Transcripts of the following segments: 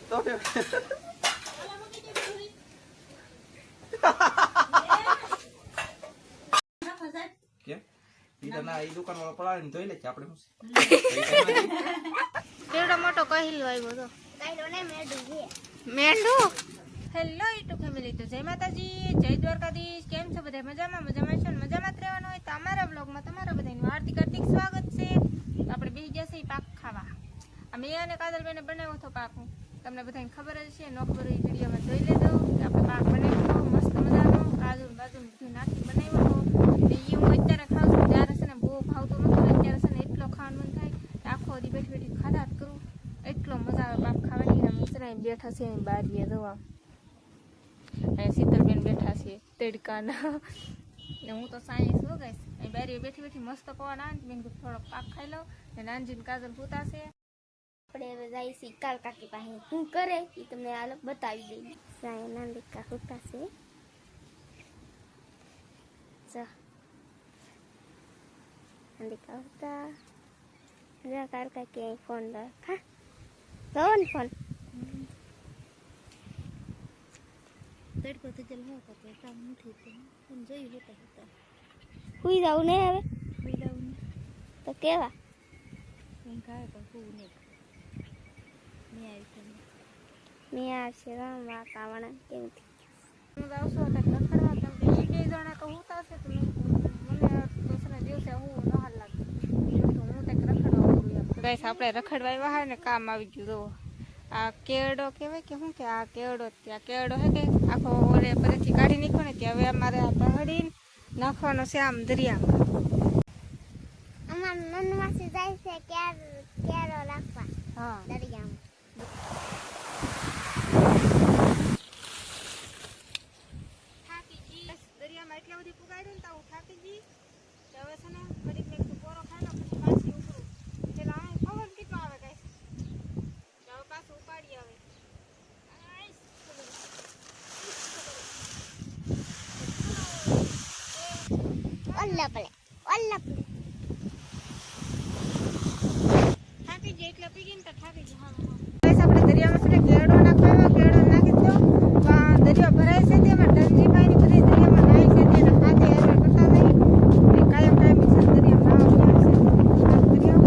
તો દુકાન વાળો પડાવીને જોઈ લે કે આપણે કેવડો મોટો કહિલો આવ્યો તો મેંઢું. હેલો યુટ્યુબ ફેમિલી, તો જય માતાજી, જય દ્વારકાધીશ. કેમ છો બધા? મજામાં છો ને? મજામાં જ રહેવાનું હોય તો અમારા બ્લોગમાં તમારા બધાનું હાર્દિક સ્વાગત છે. તો આપણે બેસી ગયા છે પાક ખાવા. અમે અને કાજલબેને બનાવ્યો હતો પાક. તમને બધાને ખબર જ છે, ન ખબર હોય વિડીયોમાં જોઈ લેજો કે આપણે પાક બનાવ્યો મસ્ત મજાનો, કાજુ બાજુ બધું નાખી બનાવ્યો હતો. એ હું અત્યારે ખાઉં છું. ત્યારે છે ને બહુ ભાવતો નતો, અત્યારે છે ને એટલો ખાવાનું મન થાય આખો દી બેઠી બેઠી ખાધા જ કરું. એટલો મજા આવે પાક ખાવાની. મિશ્રા બેઠા છે બારીએ જોવા, અને શીતલબેન બેઠા છે તડકાના, ને હું તો સાયન્સ હો ગઈશ. અહીં બારીએ બેઠી બેઠી મસ્ત પવન આવે, મેં થોડોક પાક ખાઈ લઉં. ને નાનજીને કાજલ પૂતા છે. આપણે હવે જઈશું કાલ કાકી પાસે. શું કરે એ તમને આ લોકો બતાવી દઈએ. સાયા નાંદિકા હોતા છે. નાંદિકા હોતા જા કાલ કાકી અહીં ફોન રાખા કौन ફોન તડકો તો જલ હોતો તો કામ નથી પણ જોઈ હોતા હોતા હુઈ જાવ ને હવે હોઈ જાવ ને તો કેવા હું કાય પણ હું નહીં મેં આવશે રમવા કાવણા કેમ હું આવશો તો રખડવા તમે બે જણા તો હોતા છે. તો મને તો છે ને દિવસે હું ન હાલ લાગે તો હું કંઈક રખડવા કરું. ગાઈસ આપણે રખડવા આવ્યા હોય ને કામ આવી ગયું. જો આ કેળો કહેવાય કે શું કે આ કેળો ત્યાં કેળો હે કે આખો ઓરે પરેથી કાઢી નાખ્યો ને ત્યાં હવે અમારે આ પહડીને નાખવાનો છે આમ દરિયામાં. અમાર નનવાસી જાય છે ક્યારો રાખવા. હા દરિયામાં થાકી ગઈ દરિયામાં એટલા બધી પુગાડ્યું ને તો હું થાકી ગઈ. હવે છે ને ઘડીક મેં પોરો ખાઈ લો પછી પાછી ઉતરું. પેલા આ પવન કેટલો આવે ગાઈસ, હવે પાછું ઉપાડી આવે. ઓલ્લા પલે થાકી ગઈ એટલે પી ગઈ ને તો થાકી ગઈ. હા ગાઈસ આપણે દરિયામાં છે ને કેળો નાખવા, કેળો નાખી દો. દરિયો ભરાય છે તેમાં ધનજીભાઈ ની બધી દરિયામાં નાય છે તેના ખાતે એટલે કરતા નહીં. કાયમ કાયમી છે દરિયામાં નાવા છે. દરિયો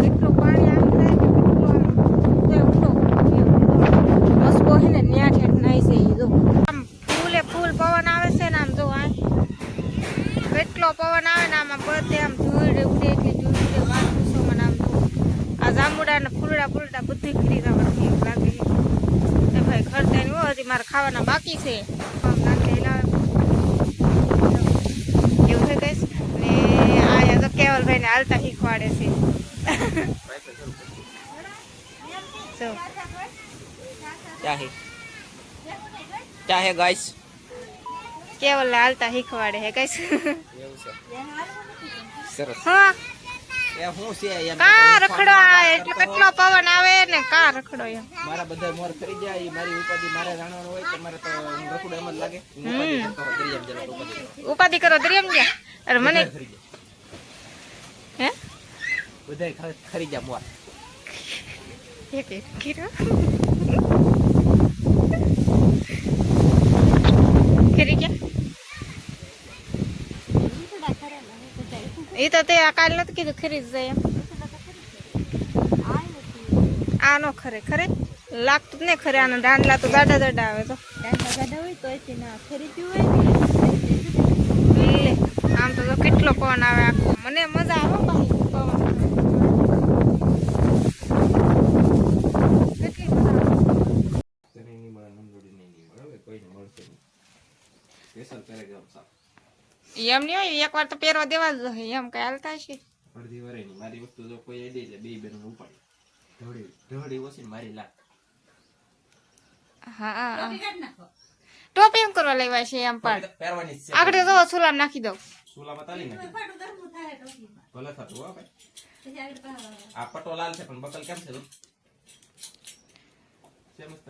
એટલું પાણી આવી જાય કે કેટલું ઊંડો મસ્કો છે ને ન્યા ઠેઠ નાય છે. એ જો આમ ફૂલે ફૂલ પવન આવે છે ને આમ જો આ કેટલો પવન આવે ને આમાં બધે આમ ધૂળ ઉડે એટલી ધૂળ ઉડે વાત પૂછો મને. આમ તો આ જાંબુડા ને ફૂલડા બધું ખરી જવાનું એવું લાગે છે. એ ભાઈ ખરતા નહીં હો, હજી મારે ખાવાના બાકી છે. આમ નાખેલા એવું થઈ ગઈશ ને આ તો કેવલભાઈ ને હાલતા શીખવાડે છે. જો क्या है गाइस કેવલ હાલતા શીખવાડે હે ગઈશ. સરસ હા એ હું છે એમ કા રખડો એટલે કેટલો પવન આવે ને કા રખડો એમ. મારા બધા મોર કરી જાય ઈ મારી ઉપાધિ મારે જાણવાનું હોય તમારે તો હું રખડું એમ જ લાગે. ઉપાધિ કરો દરિયામ ગયા. અરે મને હે બધાય ખરી જાય મોર એક કીરો ખરી ગયા. એ તો તે કાલ નથી કીધું ખરી જ જાય એમ. આ નો ખરે ખરે લાગતું જ ને ખરે. આનો દાંડલા તો દાડા આવે તો લે આમ તો કેટલો પવન આવે આખો. મને મજા આવે પાછી પવન કેટલી મજા આવે. એમ નહીં હોય, એક વાર તો પહેરવા દેવા જ જોઈએ એમ કઈ હાલતા છે. અડધી વરે ની મારી વસ્તુ જો કોઈ દે એટલે બે બેનો ઉપાડી ઢોળી ઓછી મારી લાગ. હા ટોપી એમ કરવા લેવાય છે એમ પણ પહેરવાની છે આગળ તો સુલામ નાખી દઉં. સુલામાં તાલી નાખી ભલે થતું હો ભાઈ. આ પટો લાલ છે પણ બકલ કેમ છે તું છે મસ્ત.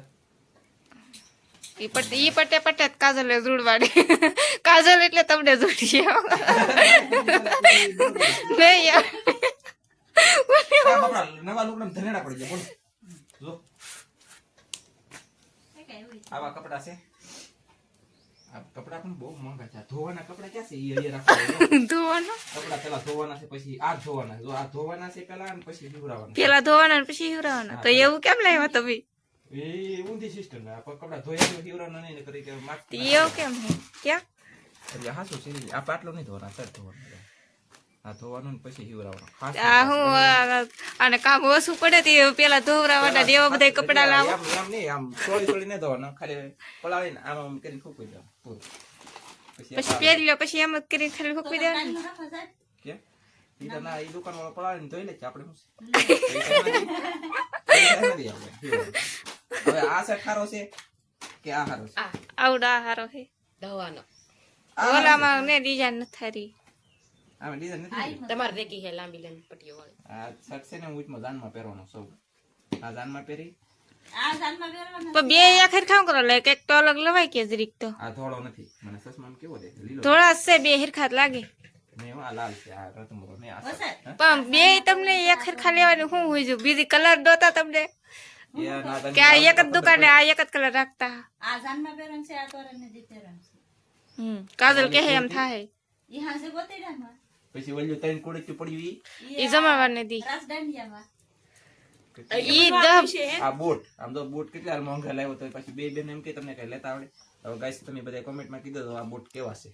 ઈ પટે પટે કાજલ જોડવાડી. કાજલ એટલે તમને જોડીએ નહીં યાર. નવા લુગડા ધનેડા પડી જાય બોલ જો આવા કપડા છે આ કપડા પણ બહુ મોંઘા છે ધોવાના કપડા ક્યાં છે ઈ અહીંયા રાખો ધોવાનો કપડા પેલા ધોવાના છે પછી આ ધોવાના જો આ ધોવાના છે પેલા અને પછી હિવરાવાના પેલા ધોવાના ને પછી હિવરાવાના તો એવું કેમ લાવ્યા તમે એ ઊંધી સિસ્ટમ આ કપડા ધોયા હિવરાવાના નહીં કરી કે માગતી એવું કેમ હે ક્યાં એટલે હાસુ છે આ પાટલો નહીં ધોવાના સર ધોવાના આ ધોવાનું ને પછી હિવરાવાનું આ હું આને કામ ઓછું પડે તે પેલા ધોવરાવાના ને એવા બધા કપડા લાવો આમ નહીં આમ થોડી ને ધોવાના ખાલી પલાળીને આમ કરીને ફૂંકી દેવાનું પૂરું પછી પહેરી લો પછી એમ જ કરીને ખાલી ફૂંકી દેવાનું કે ઈ તો ના ઈ દુકાન વાળો પલાળીને ધોઈ લે છે આપણે હવે આ સેટ ખારો છે કે આ ખારો છે આવડા હારો હે ધોવાનો ઓલામાં ને ડિઝાઇન નથી થારી આમાં ડિઝાઇન નથી તમારે રેકી હે લાંબી લાંબી પટ્ટીઓ વાળી આ શર્ટ છે ને ઉચમાં જાનમાં પહેરવાનો સૌ આ જાનમાં પહેરી પણ બે આખર ખાવ કરો લે એક તો અલગ લવાય કે જરીક તો આ ધોળો નથી મને સસમામાં કેવો દે લીલો થોડા છે બે હિરખાત લાગે નહીં આ લાલ છે આ રતમરો ને આ પણ બે તમને એક હરખા લેવાની શું હોય જો બીજી કલર દોતા તમને યાર ના તને કે આ એક જ દુકાને આ એક જ કલર રાખતા આ જાનમાં પહેરન છે આ તોરન ને દીતેરન છે કાજલ કે એમ થાય ઈ હાસે ગોતેડામાં પછી વલ્યું તૈન કોડી પડ્યું ઈ જમાવાર ને દી રાજદાંડિયામાં ઈ દમ આ બોટ આમ તો બોટ કેટલા મોંઘા લાવ્યો તો પછી બે બેન એમ કે તમને કઈ લેતા આવડે હવે ગાઈસ તમે બધા કોમેન્ટમાં કીધો તો આ બોટ કેવા છે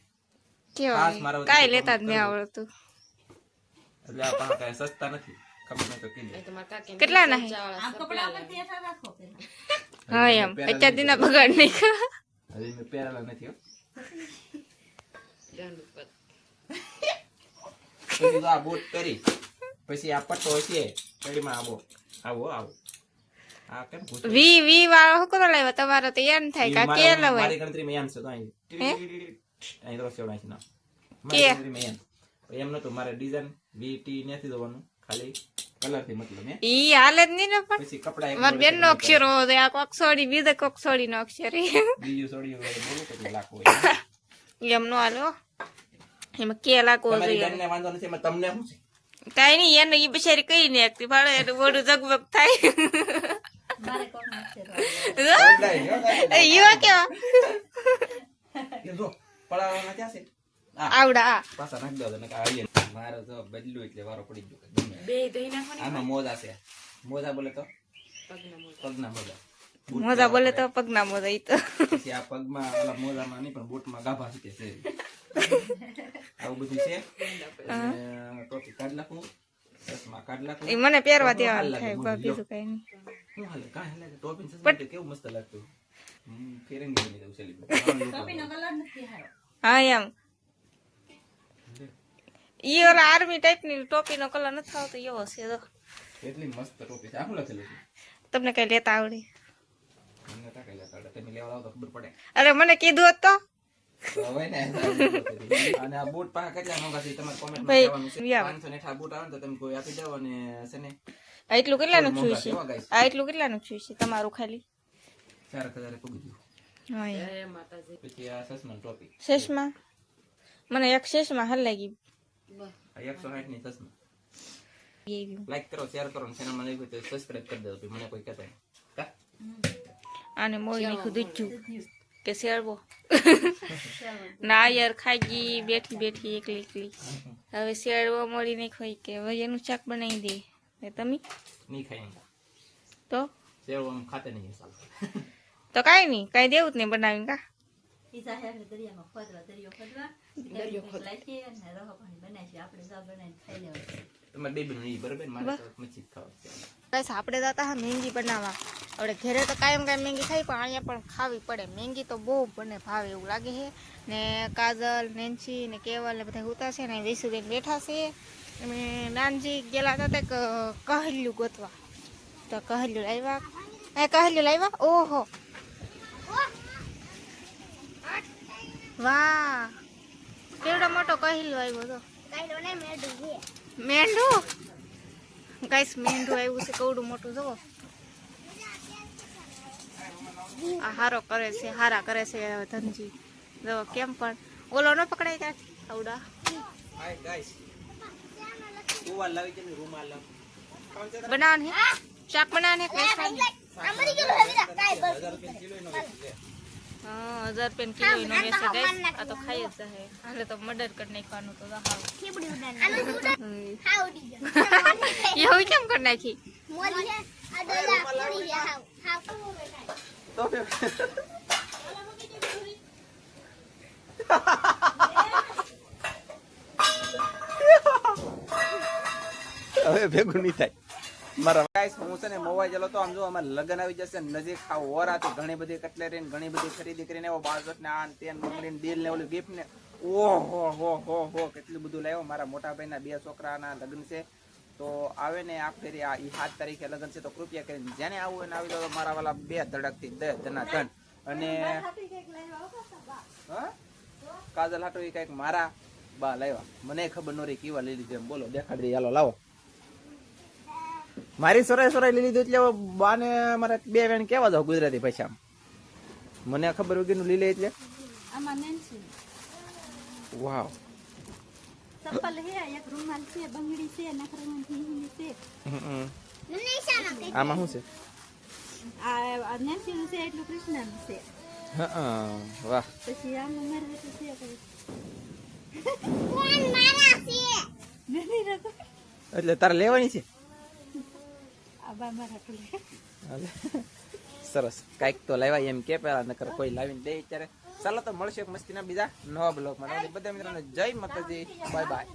કેવા કાઈ લેતા જ નહીં આવડતું એટલે આ પાછા કઈ સસ્તા નથી ખબર નહીં તો કીધું તમારા કાકી કેટલા ના હે આ કપડા પર તેઠા રાખો પેલા હા એમ અત્યાર દિના બગાડ નહીં હજી મેં પહેરેલા નથી હો પછી તો આ બોટ કરી પછી આ પટ્ટો છે પેડીમાં આવો આવો આવો આ કેમ પૂછો વી વાળો હું કરો લાવ્યા તમારો તો એમ થાય કા કે લવાય મારી ગણતરીમાં એમ છે તો અહીં તો સેવડા છે ના કે? મારી ગણતરીમાં એમ નતું મારે ડિઝાઇન વીટી નથી દવાનું ખાલી કલર થી મતલબ હે ઈ હાલે જ નહીં ને પણ પછી કપડા એક માર બેન નો અક્ષર હોય આ કોક સોડી બીજે કોક સોડી નો અક્ષર બીજું સોડી બોલું તો લાખ હોય એમ નો હાલો એમાં કે લાગવો તમારી જોઈએ બેનને વાંધો નથી એમાં તમને શું છે કઈ નહીં એને ઈ બિચારી કઈ નહીં એકતી ભાડે એટલે બોડું જગબગ થાય મારે કોણ છે ઈવા કેવા જો પડાવવાના ક્યાં છે આવડા આ પાછા નાખ દો ને આવીએ મારો તો બદલું એટલે વારો પડી ગયો ગમે બે ધોઈ નાખવાની આમાં મોજા છે મોજા બોલે તો પગના મોજા પગના મોજા મોજા બોલે તો પગના મોજા ઈ તો પછી આ પગમાં ઓલા મોજામાં નહીં પણ બોટમાં ગાભા છે આવું બધું છે અને ટોપી કાઢ નાખું ચશ્મા કાઢ નાખું ઈ મને પહેરવા તો હાલ દેવાનું લાગે થાય બોલ, બીજું કઈ નહીં શું હાલે કાંઈ હાલે ટોપી ને ચશ્મા તો કેવું મસ્ત લાગતું ફેરંગી બની જવું સેલિબ્રિટી ટોપીનો કલર નથી હારો હા એમ ઈ ઓલા આર્મી ટાઈપ ની ટોપી નો કલર નથી આવતો એવો છે તો એટલી મસ્ત ટોપી છે આ શું લખેલું છે તમને કઈ લેતા આવડે મને તો કઈ લેતા આવડે તમે લેવા આવો તો ખબર પડે અરે મને કીધું હોત તો તો હવે ને અને આ બૂટ પાછા કેટલા મોંઘા છે તમારે કોમેન્ટમાં ભાઈ, કહેવાનું છે વ્યાવ. 500 બૂટ આવે ને તો તમે કોઈ આપી દો અને છે ને આ એટલું કેટલાનું છું છે મોંઘા છે, આ એટલું કેટલાનું છું છે તમારું ખાલી 4000 પૂગી ગયું હા એમ. જય માતાજી પછી આ સસમન ટોપી શેષમાં મને એક શેષમાં હાલ લાગી બસ આ 160 ની સસમન એવી. લાઈક કરો શેર કરો ને ચેનલમાં નવી હોય તો સબસ્ક્રાઇબ કરી દો પછી મને કોઈ કહેતા નહીં. કા? આને મોડી નાખ્યું દૂધજું કે શેરવો ના યાર ખાઈ ગઈ બેઠી બેઠી એકલી એકલી હવે શેરવો મોડી નાખ્યો કે હવે એનું શાક બનાવી દે ને તમે નહીં ખાઈ એમ. તો સેવ આમ ખાતે નહીં સાલ તો કાંઈ નહીં કાંઈ દેવું જ નહીં બનાવીને કા ઈ સાહેબ દરિયામાં ખોદવા દરિયો ખોદવા લાખીએ અને રહો પાણી બનાવીએ આપણે સા બનાવીને ખાઈ લેવાનું તમારે બેબી નહીં બરાબર મારે તો મચ્છી જ ખાવા છે બસ આપણે જતા હા મેંગી બનાવવા આપણે ઘરે તો કાયમ કાંઈ મેંગી ખાઈ પણ અહીંયા પણ ખાવી પડે મેંગી તો બહુ બને ભાવે એવું લાગે છે ને કાજલ નેન્સી ને કેવલ ને બધા ઉતા છે ને વેસુબેન બેઠા છે અને નાનજી ગયેલા હતા તે કહેલ્યું ગોતવા તો કહેલ્યું લાવ્યા કહેલ્યું લાવ્યા ઓહો વાહ કેવડો મોટો કહેલ્યું આવ્યો તો મેંઢું ગાઈસ મેંઢું આવ્યું છે કવડું મોટું જુઓ આ હારો કરે છે હારા કરે છે ધનજી જો કેમ પણ ઓલો ન પકડાય ત્યાંથી આવડા હાય ગાઈસ રૂમાલ લાવી છે ને રૂમાલ લાવ બનાવવાનું હે શાક બનાવવાનું હે કે 1000 રૂપિયા કિલો નો વેચે છે હા 1000 રૂપિયા કિલો નો વેચે ગાઈસ આ તો ખાઈ જ જાય હાલે તો મર્ડર કરી નાખવાનું તો હાવ ખીબડી ઉડાડની હા ઉડી ગયો એવું કેમ કરી નાખી મોરી હે આ ડોલા ઉડી ગયા હા તો હવે ભેગું નહીં થાય મારા ગાઈસ હું છે ને મોબાઈલ ચલો તો આમ જો અમારે લગન આવી જશે નજીક ખાવ ઓરાથી ઘણી બધી કટલેરી ઘણી બધી ખરીદી કરીને એવો બાજટ ને આ તેન મંગળીને દિલ ને ઓલું ગિફ્ટ ને ઓહો હો કેટલું બધું લાવ્યો મારા મોટા ભાઈના 2 છોકરાના લગ્ન છે તો આવે ને આ ફેરી આ 7 તારીખે લગ્ન છે તો કૃપયા કરીને જેને આવું હોય ને આવી જાવ મારા વાલા 2 ધડકથી 10 ધના ધન અને હા કાજલ હાટો એ કઈક મારા બા લાવ્યા મને ખબર ન રહી કેવા લઈ લીધી એમ બોલો દેખાડી દે હાલો લાવો મારી સોરાય લઈ લીધું એટલે બાને મારે 2 વેણ કેવા જાવ ગુજરાતી ભાષામાં મને ખબર વગરનું લીલે એટલે આમાં નેન્સી વાવ ચપ્પલ હે એક રૂમાલ છે બંગડી છે નખરામાં હિંગી છે મને શાના કે આમાં શું છે આ નેન્સી નું છે એટલું કૃષ્ણ નું છે હા વાહ પછી આમાં મારે છે કઈ કોણ મારા છે નથી રતો એટલે તારે લેવાની છે આ બા મારા તો હાલે. સરસ કાંઈક તો લાવ્યા એમ કે પેલા નકર કોઈ લાવીને દે અત્યારે ચાલો તો મળશે એક મસ્તીના બીજા નવા બ્લોગમાં બધા મિત્રોને જય માતાજી બાય બાય